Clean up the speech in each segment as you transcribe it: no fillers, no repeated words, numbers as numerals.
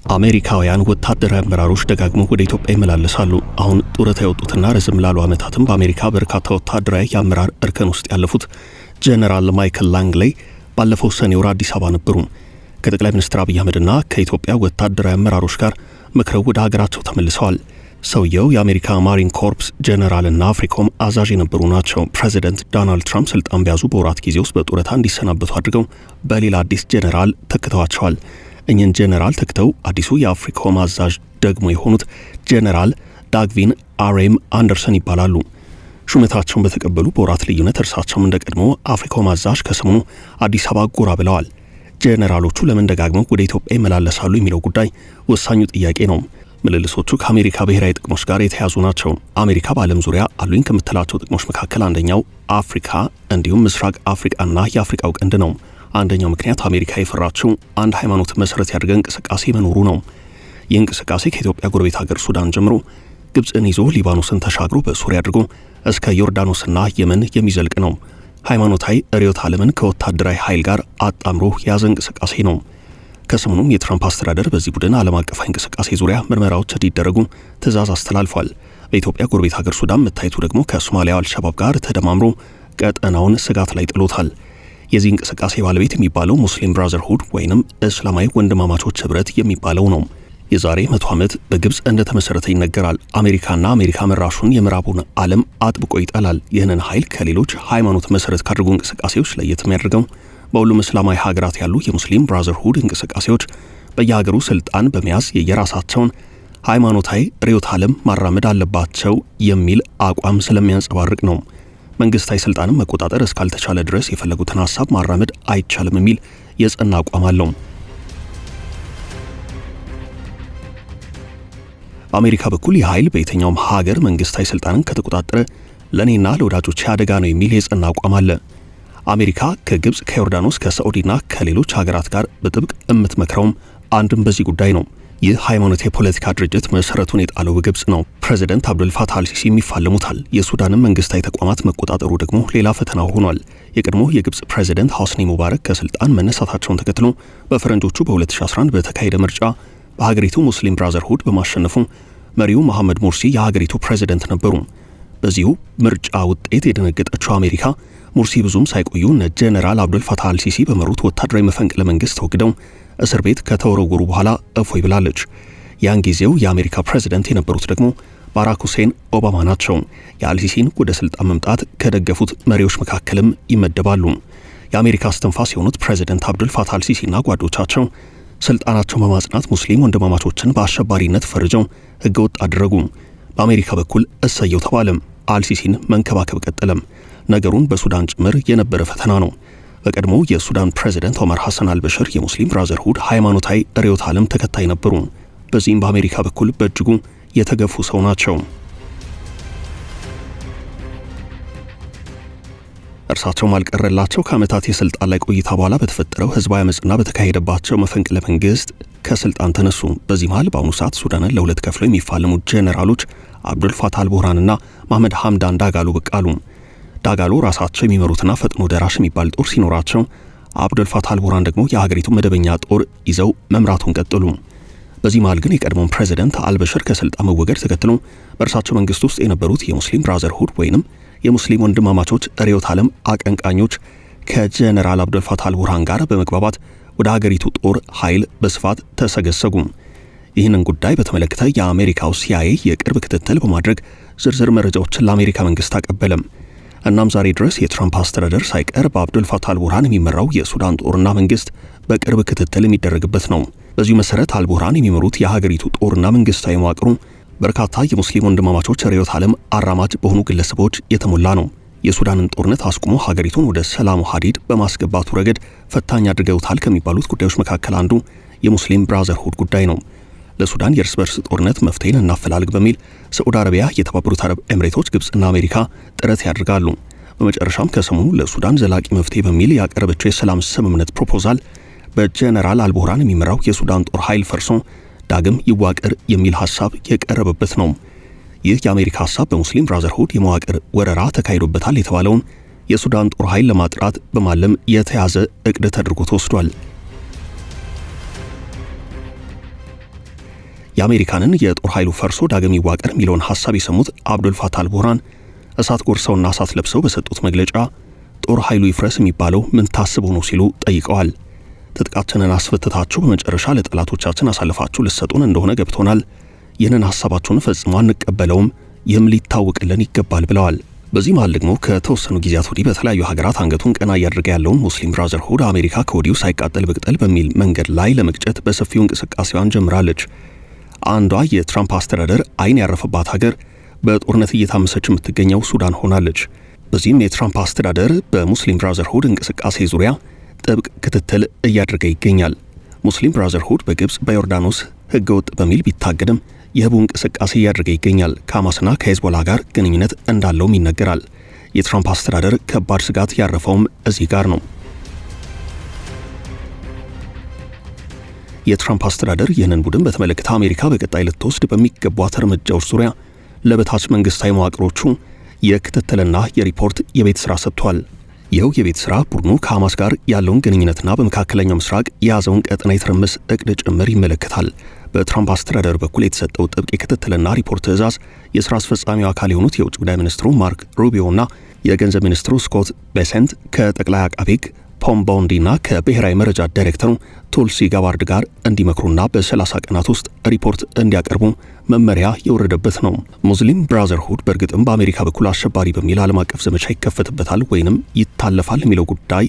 አሜሪካውያን ወታደራዊ አመራሮች ደጋግመው ወደ ኢትዮጵያ ይመላለሳሉ። አሁን ጡረታ የወጡትና ረዘም ላሉ ዓመታትም በአሜሪካ በርካታ ወታደራዊ የአመራር እርከን ውስጥ ያለፉት ጀነራል ማይክል ላንግሌይ ባለፈው ሰኔ ወር አዲስ አበባ ነበሩ። ከጠቅላይ ሚኒስትር አብይ አህመድና ከኢትዮጵያ ወታደራዊ አመራሮች ጋር መክረው ወደ ሀገራቸው ተመልሰዋል። ሰውየው የአሜሪካ ማሪን ኮርፕስ ጀነራልና አፍሪኮም አዛዥ የነበሩ ናቸው። ፕሬዚደንት ዶናልድ ትራምፕ ስልጣን በያዙ በወራት ጊዜ ውስጥ በጡረታ እንዲሰናበቱ አድርገው በሌላ አዲስ ጀነራል ተክተዋቸዋል። እኚህን ጀነራል ተክተው አዲሱ የአፍሪኮም አዛዥ ደግሞ የሆኑት ጀነራል ዳግቪን አሬም አንደርሰን ይባላሉ። ሹመታቸውን በተቀበሉ በወራት ልዩነት እርሳቸውም እንደ ቀድሞ አፍሪኮም አዛዥ ከሰሞኑ አዲስ አበባ ጎራ ብለዋል። ጀነራሎቹ ለምን ደጋግመው ወደ ኢትዮጵያ ይመላለሳሉ የሚለው ጉዳይ ወሳኙ ጥያቄ ነው። ምልልሶቹ ከአሜሪካ ብሔራዊ ጥቅሞች ጋር የተያዙ ናቸው። አሜሪካ በዓለም ዙሪያ አሉኝ ከምትላቸው ጥቅሞች መካከል አንደኛው አፍሪካ እንዲሁም ምስራቅ አፍሪካና የአፍሪካው ቀንድ ነው። አንደኛው ምክንያት አሜሪካ የፈራችው አንድ ሃይማኖት መሰረት ያደረገ እንቅስቃሴ መኖሩ ነው። ይህ እንቅስቃሴ ከኢትዮጵያ ጎረቤት ሀገር ሱዳን ጀምሮ ግብፅን ይዞ ሊባኖስን ተሻግሮ በሱሪያ አድርጎ እስከ ዮርዳኖስና የመን የሚዘልቅ ነው። ሃይማኖታዊ ርዕዮተ ዓለምን ከወታደራዊ ኃይል ጋር አጣምሮ የያዘ እንቅስቃሴ ነው። ከሰሞኑም የትራምፕ አስተዳደር በዚህ ቡድን ዓለም አቀፋዊ እንቅስቃሴ ዙሪያ ምርመራዎች እንዲደረጉ ትዕዛዝ አስተላልፏል። በኢትዮጵያ ጎረቤት ሀገር ሱዳን መታየቱ ደግሞ ከሶማሊያው አልሸባብ ጋር ተደማምሮ ቀጠናውን ስጋት ላይ ጥሎታል። የዚህ እንቅስቃሴ ባለቤት የሚባለው ሙስሊም ብራዘርሁድ ወይንም እስላማዊ ወንድማማቾች ህብረት የሚባለው ነው። የዛሬ 100 ዓመት በግብፅ እንደተመሰረተ ይነገራል። አሜሪካና አሜሪካ መራሹን የምዕራቡን ዓለም አጥብቆ ይጠላል። ይህንን ኃይል ከሌሎች ሃይማኖት መሰረት ካደረጉ እንቅስቃሴዎች ለየት የሚያደርገው በሁሉም እስላማዊ ሀገራት ያሉ የሙስሊም ብራዘርሁድ እንቅስቃሴዎች በየሀገሩ ስልጣን በመያዝ የየራሳቸውን ሃይማኖታዊ ርዕዮተ ዓለም ማራመድ አለባቸው የሚል አቋም ስለሚያንጸባርቅ ነው። መንግስታዊ ስልጣንን መቆጣጠር እስካልተቻለ ድረስ የፈለጉትን ሐሳብ ማራመድ አይቻልም የሚል የጸና አቋም አለው። በአሜሪካ በኩል ይህ ኃይል በየትኛውም ሀገር መንግስታዊ ስልጣንን ከተቆጣጠረ ለእኔና ለወዳጆቼ አደጋ ነው የሚል የጸና አቋም አለ። አሜሪካ ከግብፅ፣ ከዮርዳኖስ፣ ከሳዑዲና ከሌሎች ሀገራት ጋር በጥብቅ የምትመክረውም አንድም በዚህ ጉዳይ ነው። ይህ ሃይማኖት የፖለቲካ ድርጅት መሰረቱን የጣለው በግብፅ ነው። ፕሬዚደንት አብዱልፋታህ አልሲሲ የሚፋለሙታል። የሱዳንን መንግስታዊ ተቋማት መቆጣጠሩ ደግሞ ሌላ ፈተና ሆኗል። የቀድሞ የግብፅ ፕሬዚደንት ሆስኒ ሙባረክ ከስልጣን መነሳታቸውን ተከትሎ በፈረንጆቹ በ2011 በተካሄደ ምርጫ በሀገሪቱ ሙስሊም ብራዘርሁድ በማሸነፉ መሪው መሐመድ ሙርሲ የሀገሪቱ ፕሬዚደንት ነበሩ። በዚሁ ምርጫ ውጤት የደነገጠችው አሜሪካ ሙርሲ ብዙም ሳይቆዩ ጀነራል አብዱልፋታህ አልሲሲ በመሩት ወታደራዊ መፈንቅለ መንግስት ተወግደው እስር ቤት ከተወረወሩ በኋላ እፎይ ብላለች። ያን ጊዜው የአሜሪካ ፕሬዚደንት የነበሩት ደግሞ ባራክ ሁሴን ኦባማ ናቸው። የአልሲሲን ወደ ስልጣን መምጣት ከደገፉት መሪዎች መካከልም ይመደባሉ። የአሜሪካ እስትንፋስ የሆኑት ፕሬዚደንት አብዱልፋታህ አልሲሲና ጓዶቻቸው ስልጣናቸውን በማጽናት ሙስሊም ወንድማማቾችን በአሸባሪነት ፈርጀው ህገወጥ አደረጉ። በአሜሪካ በኩል እሰየው ተባለም። አልሲሲን መንከባከብ ቀጠለም። ነገሩን በሱዳን ጭምር የነበረ ፈተና ነው። በቀድሞ የሱዳን ፕሬዚደንት ኦመር ሐሰን አልበሽር የሙስሊም ብራዘርሁድ ሃይማኖታዊ ርዕዮተ ዓለም ተከታይ ነበሩ። በዚህም በአሜሪካ በኩል በእጅጉ የተገፉ ሰው ናቸው። እርሳቸውም አልቀረላቸው ከዓመታት የስልጣን ላይ ቆይታ በኋላ በተፈጠረው ህዝባዊ አመፅና በተካሄደባቸው መፈንቅለ መንግስት ከስልጣን ተነሱ። በዚህ መሃል በአሁኑ ሰዓት ሱዳንን ለሁለት ከፍለው የሚፋለሙት ጄኔራሎች አብዱልፋታህ አልቡርሃንና መሐመድ ሐምዳን ዳጋሎ ብቅ አሉ። ዳጋሎ ራሳቸው የሚመሩትና ፈጥኖ ደራሽ የሚባል ጦር ሲኖራቸው፣ አብዱልፋታህ አልቡርሃን ደግሞ የሀገሪቱ መደበኛ ጦር ይዘው መምራቱን ቀጠሉ። በዚህ መሃል ግን የቀድሞውን ፕሬዚደንት አልበሽር ከስልጣን መወገድ ተከትሎ በእርሳቸው መንግስት ውስጥ የነበሩት የሙስሊም ብራዘርሁድ ወይንም የሙስሊም ወንድማማቾች ርዕዮተ ዓለም አቀንቃኞች ከጀነራል አብዱልፋታህ አልቡርሃን ጋር በመግባባት ወደ ሀገሪቱ ጦር ኃይል በስፋት ተሰገሰጉ። ይህንን ጉዳይ በተመለከተ የአሜሪካው ሲአይኤ የቅርብ ክትትል በማድረግ ዝርዝር መረጃዎችን ለአሜሪካ መንግስት አቀበለም። እናም ዛሬ ድረስ የትራምፕ አስተዳደር ሳይቀር በአብዱልፋታህ አልቡርሃን የሚመራው የሱዳን ጦርና መንግስት በቅርብ ክትትል የሚደረግበት ነው። በዚሁ መሰረት አልቡርሃን የሚመሩት የሀገሪቱ ጦርና መንግስታዊ መዋቅሩ በርካታ የሙስሊም ወንድማማቾች ርዕዮተ ዓለም አራማጅ በሆኑ ግለሰቦች የተሞላ ነው። የሱዳንን ጦርነት አስቁሞ ሀገሪቱን ወደ ሰላሙ ሀዲድ በማስገባቱ ረገድ ፈታኝ አድርገውታል ከሚባሉት ጉዳዮች መካከል አንዱ የሙስሊም ብራዘርሁድ ጉዳይ ነው። ለሱዳን የእርስ በርስ ጦርነት መፍትሄን እናፈላልግ በሚል ሳዑዲ አረቢያ፣ የተባበሩት አረብ ኤምሬቶች፣ ግብፅና አሜሪካ ጥረት ያደርጋሉ። በመጨረሻም ከሰሞኑ ለሱዳን ዘላቂ መፍትሄ በሚል ያቀረበችው የሰላም ስምምነት ፕሮፖዛል በጀነራል አልቡርሃን የሚመራው የሱዳን ጦር ኃይል ፈርሶ ዳግም ይዋቀር የሚል ሐሳብ የቀረበበት ነው። ይህ የአሜሪካ ሐሳብ በሙስሊም ብራዘርሁድ የመዋቅር ወረራ ተካሂዶበታል የተባለውን የሱዳን ጦር ኃይል ለማጥራት በማለም የተያዘ እቅድ ተደርጎ ተወስዷል። የአሜሪካንን የጦር ኃይሉ ፈርሶ ዳግም ይዋቀር የሚለውን ሐሳብ የሰሙት አብዱል ፋታህ አልቡርሃን እሳት ጎርሰውና እሳት ለብሰው በሰጡት መግለጫ ጦር ኃይሉ ይፍረስ የሚባለው ምን ታስቡ ነው ሲሉ ጠይቀዋል። ትጥቃችንን አስፈትታችሁ በመጨረሻ ለጠላቶቻችን አሳልፋችሁ ልትሰጡን እንደሆነ ገብቶናል። ይህንን ሐሳባችሁን ፈጽሞ አንቀበለውም፣ ይህም ሊታወቅልን ይገባል ብለዋል። በዚህ መሃል ደግሞ ከተወሰኑ ጊዜያት ወዲህ በተለያዩ ሀገራት አንገቱን ቀና እያደረገ ያለውን ሙስሊም ብራዘርሁድ አሜሪካ ከወዲሁ ሳይቃጠል ብቅጠል በሚል መንገድ ላይ ለመግጨት በሰፊው እንቅስቃሴዋን ጀምራለች። አንዷ የትራምፕ አስተዳደር አይን ያረፈባት ሀገር በጦርነት እየታመሰች የምትገኘው ሱዳን ሆናለች። በዚህም የትራምፕ አስተዳደር በሙስሊም ብራዘርሁድ እንቅስቃሴ ዙሪያ ጥብቅ ክትትል እያደረገ ይገኛል። ሙስሊም ብራዘርሁድ በግብፅ በዮርዳኖስ ህገወጥ በሚል ቢታገድም የህቡ እንቅስቃሴ እያደረገ ይገኛል። ከሐማስና ከሄዝቦላ ጋር ግንኙነት እንዳለውም ይነገራል። የትራምፕ አስተዳደር ከባድ ስጋት ያረፈውም እዚህ ጋር ነው። የትራምፕ አስተዳደር ይህንን ቡድን በተመለከተ አሜሪካ በቀጣይ ልትወስድ በሚገቧት እርምጃዎች ዙሪያ ለበታች መንግስታዊ መዋቅሮቹ የክትትልና የሪፖርት የቤት ሥራ ሰጥቷል። ይኸው የቤት ሥራ ቡድኑ ከሐማስ ጋር ያለውን ግንኙነትና በመካከለኛው ምስራቅ የያዘውን ቀጠና የትርምስ እቅድ ጭምር ይመለከታል። በትራምፕ አስተዳደር በኩል የተሰጠው ጥብቅ የክትትልና ሪፖርት ትዕዛዝ የሥራ አስፈጻሚው አካል የሆኑት የውጭ ጉዳይ ሚኒስትሩ ማርክ ሩቢዮና የገንዘብ ሚኒስትሩ ስኮት ቤሰንት ከጠቅላይ አቃቤ ሕግ ፖም ቦንዲና ከብሔራዊ መረጃ ዳይሬክተሩ ቱልሲ ጋባርድ ጋር እንዲመክሩና በ30 ቀናት ውስጥ ሪፖርት እንዲያቀርቡ መመሪያ የወረደበት ነው። ሙስሊም ብራዘርሁድ በእርግጥም በአሜሪካ በኩል አሸባሪ በሚል ዓለም አቀፍ ዘመቻ ይከፈትበታል ወይንም ይታለፋል የሚለው ጉዳይ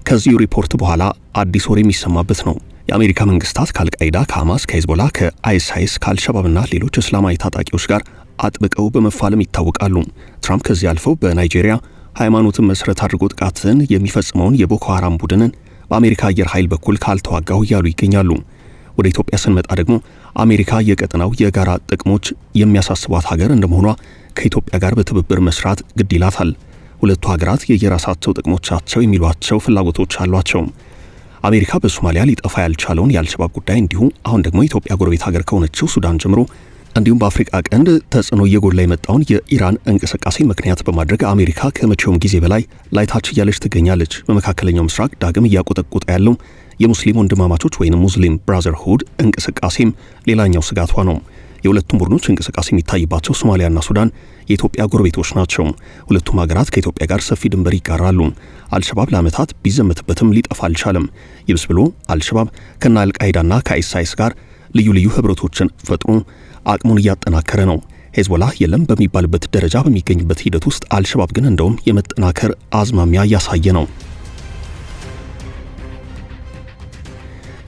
ከዚሁ ሪፖርት በኋላ አዲስ ወሬ የሚሰማበት ነው። የአሜሪካ መንግስታት ከአልቃይዳ፣ ከሐማስ፣ ከሄዝቦላ፣ ከአይሳይስ፣ ከአልሸባብና ሌሎች እስላማዊ ታጣቂዎች ጋር አጥብቀው በመፋለም ይታወቃሉ። ትራምፕ ከዚህ አልፈው በናይጄሪያ ሃይማኖትን መሰረት አድርጎ ጥቃትን የሚፈጽመውን የቦኮ ሐራም ቡድንን በአሜሪካ አየር ኃይል በኩል ካልተዋጋው እያሉ ይገኛሉ። ወደ ኢትዮጵያ ስንመጣ ደግሞ አሜሪካ የቀጠናው የጋራ ጥቅሞች የሚያሳስቧት ሀገር እንደመሆኗ ከኢትዮጵያ ጋር በትብብር መስራት ግድ ይላታል። ሁለቱ ሀገራት የየራሳቸው ጥቅሞቻቸው የሚሏቸው ፍላጎቶች አሏቸው። አሜሪካ በሶማሊያ ሊጠፋ ያልቻለውን የአልሸባብ ጉዳይ እንዲሁም አሁን ደግሞ ኢትዮጵያ ጎረቤት ሀገር ከሆነችው ሱዳን ጀምሮ እንዲሁም በአፍሪካ ቀንድ ተጽዕኖ እየጎላ የመጣውን የኢራን እንቅስቃሴ ምክንያት በማድረግ አሜሪካ ከመቼውም ጊዜ በላይ ላይታች እያለች ትገኛለች። በመካከለኛው ምስራቅ ዳግም እያቆጠቆጠ ያለው የሙስሊም ወንድማማቾች ወይም ሙስሊም ብራዘርሁድ እንቅስቃሴም ሌላኛው ስጋቷ ነው። የሁለቱም ቡድኖች እንቅስቃሴ የሚታይባቸው ሶማሊያና ሱዳን የኢትዮጵያ ጎረቤቶች ናቸው። ሁለቱም ሀገራት ከኢትዮጵያ ጋር ሰፊ ድንበር ይጋራሉ። አልሸባብ ለዓመታት ቢዘመትበትም ሊጠፋ አልቻለም። ይብስ ብሎ አልሸባብ ከና አልቃይዳና ከአይሳይስ ጋር ልዩ ልዩ ህብረቶችን ፈጥሮ አቅሙን እያጠናከረ ነው። ሄዝቦላ የለም በሚባልበት ደረጃ በሚገኝበት ሂደት ውስጥ አልሸባብ ግን እንደውም የመጠናከር አዝማሚያ እያሳየ ነው።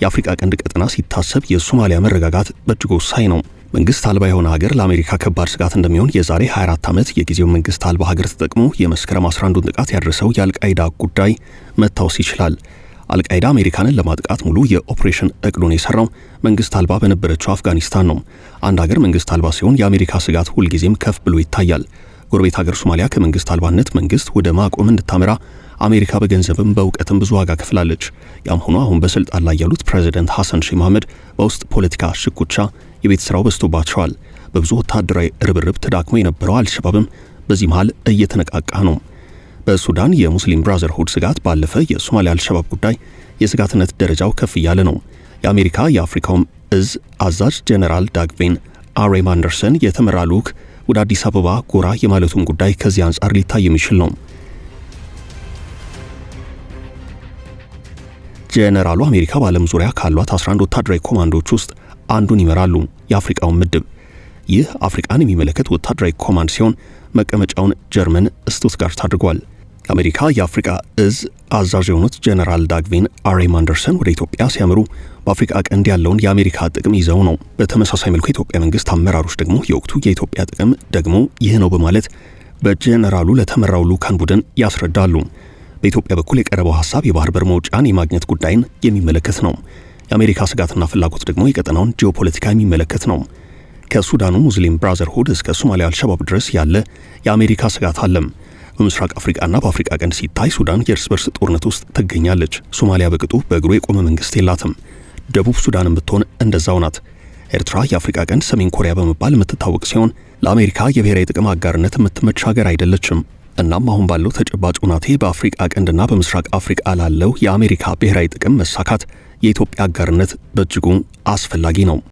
የአፍሪካ ቀንድ ቀጠና ሲታሰብ የሶማሊያ መረጋጋት በእጅጉ ወሳኝ ነው። መንግስት አልባ የሆነ ሀገር ለአሜሪካ ከባድ ስጋት እንደሚሆን የዛሬ 24 ዓመት የጊዜው መንግስት አልባ ሀገር ተጠቅሞ የመስከረም 11ን ጥቃት ያደረሰው የአልቃይዳ ጉዳይ መታወስ ይችላል። አልቃይዳ አሜሪካንን ለማጥቃት ሙሉ የኦፕሬሽን እቅዱን የሰራው መንግስት አልባ በነበረችው አፍጋኒስታን ነው። አንድ ሀገር መንግስት አልባ ሲሆን የአሜሪካ ስጋት ሁልጊዜም ከፍ ብሎ ይታያል። ጎረቤት ሀገር ሶማሊያ ከመንግስት አልባነት መንግስት ወደ ማቆም እንድታመራ አሜሪካ በገንዘብም በእውቀትም ብዙ ዋጋ ከፍላለች። ያም ሆኖ አሁን በስልጣን ላይ ያሉት ፕሬዚደንት ሐሰን ሼህ መሐመድ በውስጥ ፖለቲካ ሽኩቻ የቤት ስራው በዝቶባቸዋል። በብዙ ወታደራዊ ርብርብ ተዳክሞ የነበረው አልሸባብም በዚህ መሃል እየተነቃቃ ነው። በሱዳን የሙስሊም ብራዘርሁድ ስጋት ባለፈ የሶማሊያ አልሸባብ ጉዳይ የስጋትነት ደረጃው ከፍ እያለ ነው። የአሜሪካ የአፍሪካውም እዝ አዛዥ ጄኔራል ዳግቬን አሬም አንደርሰን የተመራ ልዑክ ወደ አዲስ አበባ ጎራ የማለቱን ጉዳይ ከዚህ አንጻር ሊታይ የሚችል ነው። ጄኔራሉ አሜሪካ በዓለም ዙሪያ ካሏት 11 ወታደራዊ ኮማንዶች ውስጥ አንዱን ይመራሉ። የአፍሪካውን ምድብ ይህ አፍሪካን የሚመለከት ወታደራዊ ኮማንድ ሲሆን መቀመጫውን ጀርመን ስቱትጋርት አድርጓል። የአሜሪካ የአፍሪካ እዝ አዛዥ የሆኑት ጄኔራል ዳግቬን አሬም አንደርሰን ወደ ኢትዮጵያ ሲያመሩ በአፍሪካ ቀንድ ያለውን የአሜሪካ ጥቅም ይዘው ነው። በተመሳሳይ መልኩ የኢትዮጵያ መንግስት አመራሮች ደግሞ የወቅቱ የኢትዮጵያ ጥቅም ደግሞ ይህ ነው በማለት በጄኔራሉ ለተመራው ልዑካን ቡድን ያስረዳሉ። በኢትዮጵያ በኩል የቀረበው ሐሳብ የባህር በር መውጫን የማግኘት ጉዳይን የሚመለከት ነው። የአሜሪካ ስጋትና ፍላጎት ደግሞ የቀጠናውን ጂኦፖለቲካ የሚመለከት ነው። ከሱዳኑ ሙስሊም ብራዘርሁድ እስከ ሶማሊያ አልሸባብ ድረስ ያለ የአሜሪካ ስጋት አለም። በምስራቅ አፍሪካና በአፍሪካ ቀንድ ሲታይ ሱዳን የእርስ በርስ ጦርነት ውስጥ ትገኛለች። ሶማሊያ በቅጡ በእግሩ የቆመ መንግስት የላትም። ደቡብ ሱዳንም ብትሆን እንደዛው ናት። ኤርትራ የአፍሪካ ቀንድ ሰሜን ኮሪያ በመባል የምትታወቅ ሲሆን ለአሜሪካ የብሔራዊ ጥቅም አጋርነት የምትመች ሀገር አይደለችም። እናም አሁን ባለው ተጨባጭ ሁናቴ በአፍሪካ ቀንድና በምስራቅ አፍሪካ ላለው የአሜሪካ ብሔራዊ ጥቅም መሳካት የኢትዮጵያ አጋርነት በእጅጉ አስፈላጊ ነው።